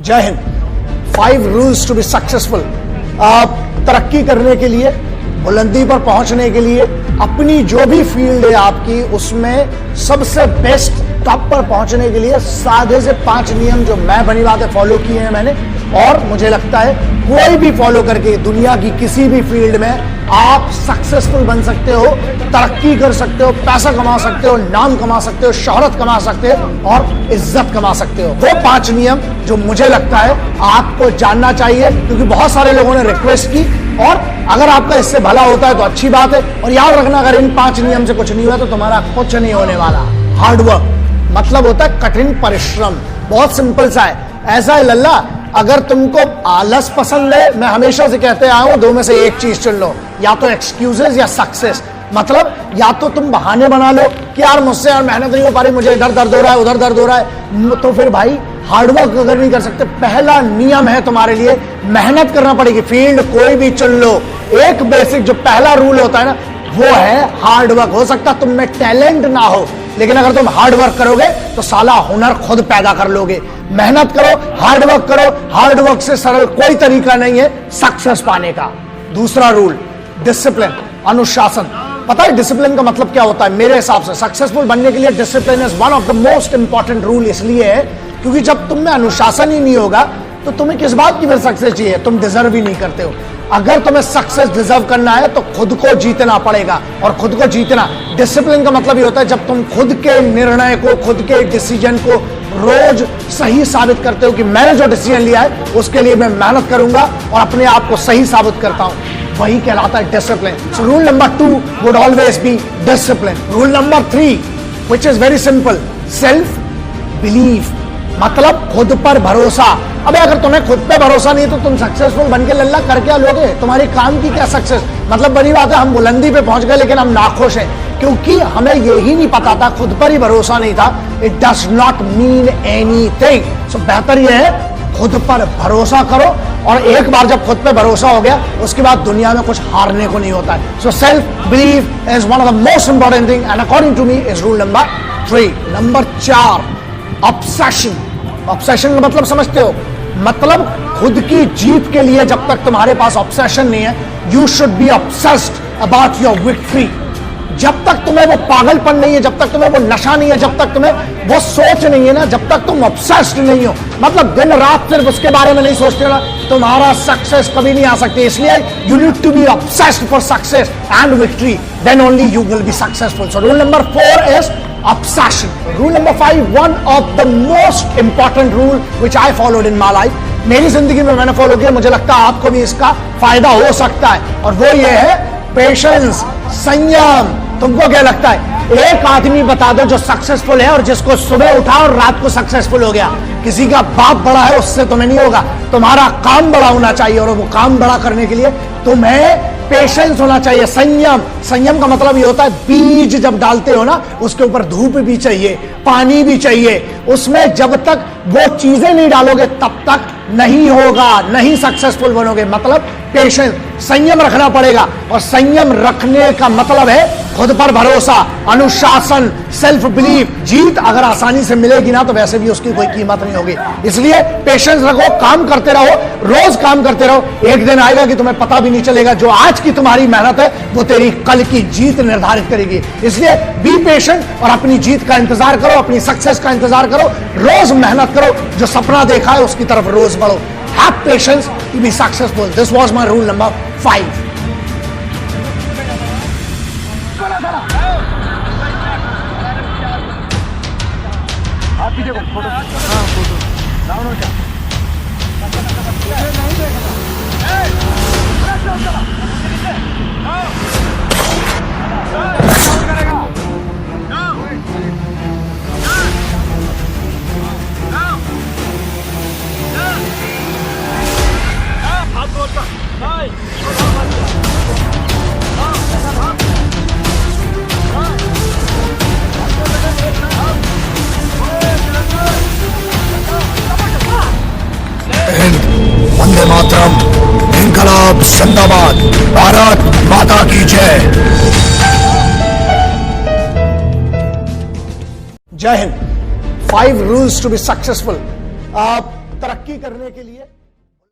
जय हिंद। 5 rules to be successful. तरक्की करने के लिए, बुलंदी पर पहुंचने के लिए, अपनी जो भी फील्ड है आपकी उसमें सबसे बेस्ट टॉप पर पहुंचने के लिए साधे से 5 नियम जो मैं बनी बातें फॉलो किए हैं मैंने, और मुझे लगता है कोई भी फॉलो करके दुनिया की किसी भी फील्ड में आप सक्सेसफुल बन सकते हो, तरक्की कर सकते हो, पैसा कमा सकते हो, नाम कमा सकते हो, शोहरत कमा सकते हो और इज्जत कमा सकते हो। वो 5 नियम जो मुझे लगता है आपको जानना चाहिए, क्योंकि बहुत सारे लोगों ने रिक्वेस्ट की, और अगर आपका इससे भला होता है तो अच्छी बात है। और याद रखना, अगर इन 5 नियम से कुछ नहीं हुआ तो तुम्हारा कुछ नहीं होने वाला। हार्डवर्क मतलब होता है कठिन परिश्रम। बहुत सिंपल सा है। ऐसा है लल्ला, अगर तुमको आलस पसंद है, मैं हमेशा से कहते आया हूं, 2 में से एक चीज चुन लो, या तो एक्सक्यूजेस या सक्सेस। मतलब या तो तुम बहाने बना लो कि यार मुझसे यार मेहनत नहीं हो पा रही, मुझे इधर दर्द हो रहा है, उधर दर्द हो रहा है, तो फिर भाई हार्डवर्क अगर नहीं कर सकते, पहला नियम है तुम्हारे लिए मेहनत करना पड़ेगी। फील्ड कोई भी चुन लो, एक बेसिक जो पहला रूल होता है ना, वो है हार्डवर्क। हो सकता तुम में टैलेंट ना हो, लेकिन अगर तुम हार्डवर्क करोगे तो साला हुनर खुद पैदा कर लोगे। मेहनत करो, हार्डवर्क करो, हार्डवर्क से सरल कोई तरीका नहीं है सक्सेस पाने का। दूसरा रूल, डिसिप्लिन, अनुशासन। पता है डिसिप्लिन का मतलब क्या होता है? मेरे हिसाब से सक्सेसफुल बनने के लिए discipline is one of the most important rule. इसलिए है क्योंकि जब तुम में अनुशासन ही नहीं होगा तो तुम्हें किस बात की फिर सक्सेस चाहिए? तुम डिजर्व ही नहीं करते हो। अगर तुम्हें सक्सेस डिजर्व करना है तो खुद को जीतना पड़ेगा, और खुद को जीतना, डिसिप्लिन का मतलब ये होता है जब तुम खुद के निर्णय को, खुद के डिसीजन को रोज सही साबित करते हो कि मैंने जो डिसीजन लिया है उसके लिए मैं मेहनत करूंगा और अपने आप को सही साबित करता हूं, वही कहलाता है discipline. So rule number 2 would always be discipline. Rule number 3 which is very simple, self belief, मतलब खुद पर भरोसा। अबे अगर तुम्हें खुद पे भरोसा नहीं तो तुम सक्सेसफुल बन के लल्ला कर क्या लोगे? तुम्हारे काम की क्या सक्सेस? मतलब बड़ी बात है, हम बुलंदी पे पहुंच गए लेकिन हम नाखुश हैं क्योंकि हमें यही नहीं पता था, खुद पर ही भरोसा नहीं था। It does not mean anything. So बेहतर यह है खुद पर भरोसा करो, और एक बार जब खुद पे भरोसा हो गया उसके बाद दुनिया में कुछ हारने को नहीं होता है। So self belief is one of the most important thing and according to me is rule number 3। Number 4, obsession. Obsession का मतलब समझते हो? मतलब खुद की जीत के लिए जब तक तुम्हारे पास ऑब्सेशन नहीं है, you should be obsessed about your victory. जब तक तुम्हें वो पागलपन नहीं है, जब तक तुम्हें वो नशा नहीं है, जब तक तुम्हें वो सोच नहीं है ना, जब तक तुम ऑब्सेस्ड नहीं हो, मतलब दिन रात सिर्फ उसके बारे में नहीं सोचते ना, तुम्हारा सक्सेस कभी नहीं आ सकती। इसलिए you need to be obsessed for success and victory, then only you will be successful. So rule number 4 is obsession. Rule number 5, one of the most important rule which I followed in my life. मेरी जिंदगी में मैंने follow किया, मुझे लगता है आपको भी इसका फायदा हो सकता है, और वो ये है पेशेंस, संयम। तुमको क्या लगता है? एक आदमी बता दो जो सक्सेसफुल है और जिसको सुबह उठा और रात को सक्सेसफुल हो गया। किसी का बाप बड़ा है उससे तुम्हें नहीं होगा, तुम्हारा काम बड़ा होना चाहिए, और वो काम बड़ा करने के लिए तुम्हें पेशेंस होना चाहिए, संयम। संयम का मतलब ये होता है बीज जब डालते हो ना, उसके ऊपर धूप भी चाहिए, पानी भी चाहिए, उसमें जब तक वो चीजें नहीं डालोगे तब तक नहीं होगा, नहीं सक्सेसफुल बनोगे। मतलब पेशेंस, संयम रखना पड़ेगा, और संयम रखने का मतलब है खुद पर भरोसा, अनुशासन, सेल्फ बिलीफ। जीत अगर आसानी से मिलेगी ना तो वैसे भी उसकी कोई कीमत नहीं होगी। इसलिए पेशेंस रखो, काम करते रहो, रोज काम करते रहो। एक दिन आएगा कि तुम्हें पता भी नहीं चलेगा, जो आज की तुम्हारी मेहनत है वो तेरी कल की जीत निर्धारित करेगी। इसलिए बी पेशेंट और अपनी जीत का इंतजार करो, अपनी सक्सेस का इंतजार करो, रोज मेहनत करो, जो सपना देखा है उसकी तरफ रोज बढ़ो। Have patience to be successful. This was my rule number 5. Vande Mataram, इनकलाब जिंदाबाद, भारत माता की जय। जय हिंद। 5 रूल्स टू बी सक्सेसफुल। तरक्की करने के लिए